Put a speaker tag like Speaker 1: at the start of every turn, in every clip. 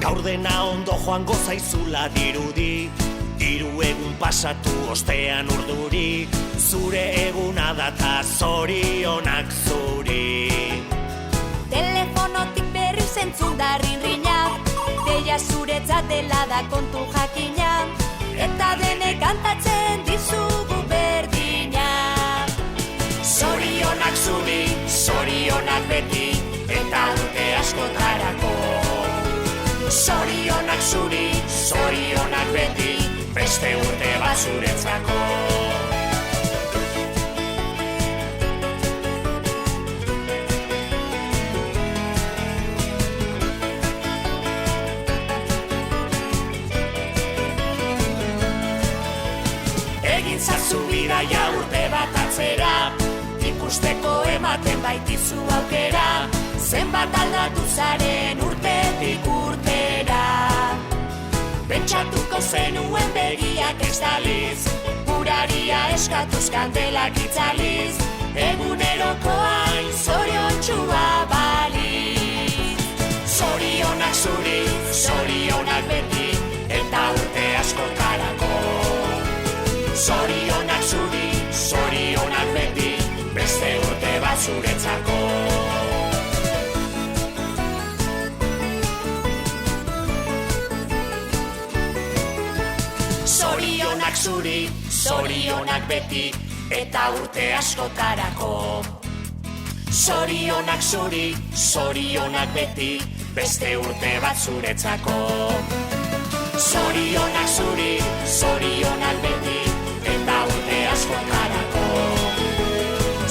Speaker 1: Gaur dena ondo joango zaizula dirudi, hiru egun pasatu ostean urduri, zure eguna data zorionak zuri.
Speaker 2: Telefonotik berriz entzun da rinrinak, deia zuretzat dela da kontu jakina, eta denek kantatzen dizugu berdina.
Speaker 1: Zorionak zuri, zorionak beti, eta urte askotarako. Zorionak zuri, zorionak beti, beste urte bat zuretzako. Egin zazu bidaia urte bat atzera, ikusteko ematen baitizu aukera, zenbat aldatu zaren urtetik urtera. Pentsatuko zenuen begiak ez daliz, uraria eskatuz kandelak itzaliz, eguneroko hain zoriontxua baliz. Zorionak zuri, zorionak beti, eta urte askotarako. Zorionak zuri, zorionak beti, beste urte bat zuretzako. Zorionak zuri, zorionak beti, eta urte askotarako. Zorionak zuri, zorionak beti, beste urte bat zuretzako. Zorionak zuri, zorionak beti, eta urte askotarako.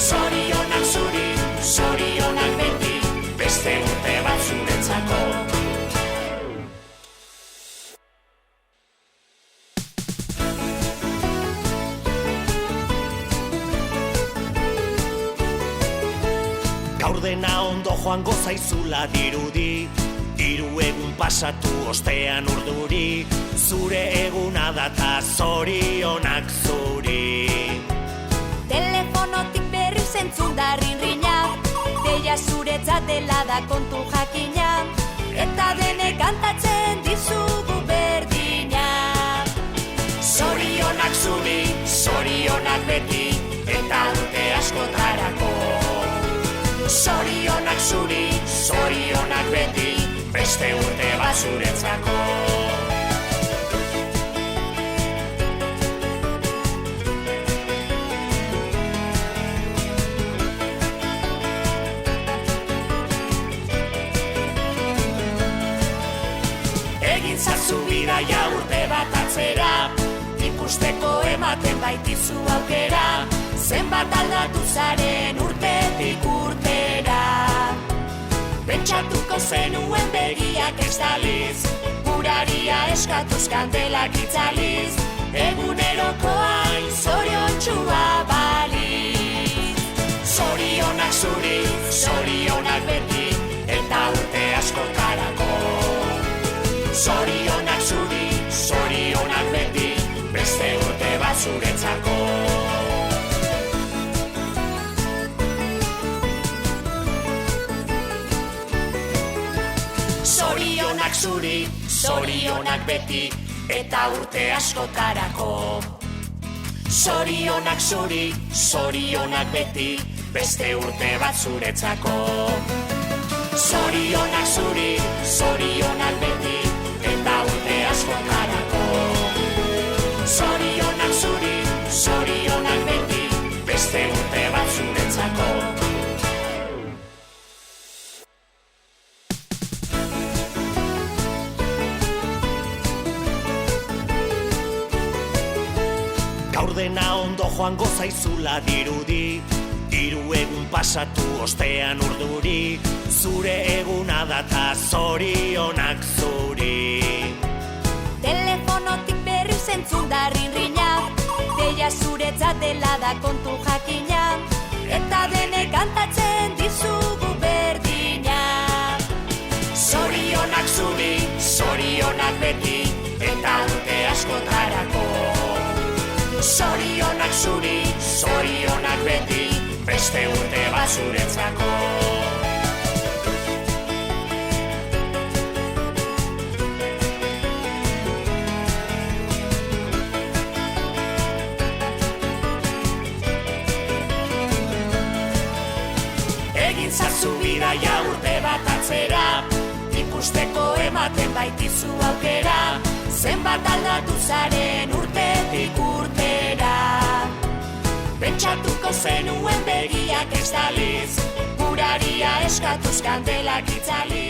Speaker 1: Zorionak zuri, zorionak beti, beste urte bat zuretzako. Gaur dena ondo joango zaizula dirudi, hiru egun pasatu ostean urduri, zure eguna data zorionak zuri.
Speaker 2: Telefonotik berriz entzun da rinrinak, deia zuretzat dela da kontu jakina, eta denek kantatzen dizugu berdina.
Speaker 1: Zorionak zuri, zorionak beti, eta urte askotarako. Zorionak zuri, zorionak beti, beste urte bat zuretzako. Egin zazu bidaia urte bat atzera, ikusteko ematen baitizu aukera, zenbat aldatu zaren urtetik urtera. Pentsatuko zenuen begiak ez daliz, uraria eskatuz kandelak itzaliz, eguneroko hain zoriontxua baliz. Zorionak zuri, zorionak beti, eta urte askotarako. Zorionak zuri, zorionak beti, beste urte bat zuretzako. Zorionak zuri, zorionak beti, eta urte askotarako. Zorionak zuri, zorionak beti, beste urte bat zuretzako. Zorionak zuri, zorionak beti, eta urte askotarako. Zorionak zuri, zorionak beti, beste urte bat zuretzako. Gaur dena ondo joango zaizula dirudi, hiru egun pasatu ostean urduri, zure eguna data zorionak zuri.
Speaker 2: Telefonotik berriz entzun da rinrinak, deia zuretzat dela da kontu jakina, eta denek kantatzen dizugu berdina.
Speaker 1: Zorionak zuri, zorionak beti, eta urte askotarako. Zorionak zuri, zorionak beti, beste urte bat zuretzako. Egin zazu bidaia urte bat atzera, ikusteko ematen baitizu aukera, zenbat aldatu zaren urtetik urtera. Pentsatuko zenuen begiak ez daliz, uraria eskatuz kandelak itzaliz.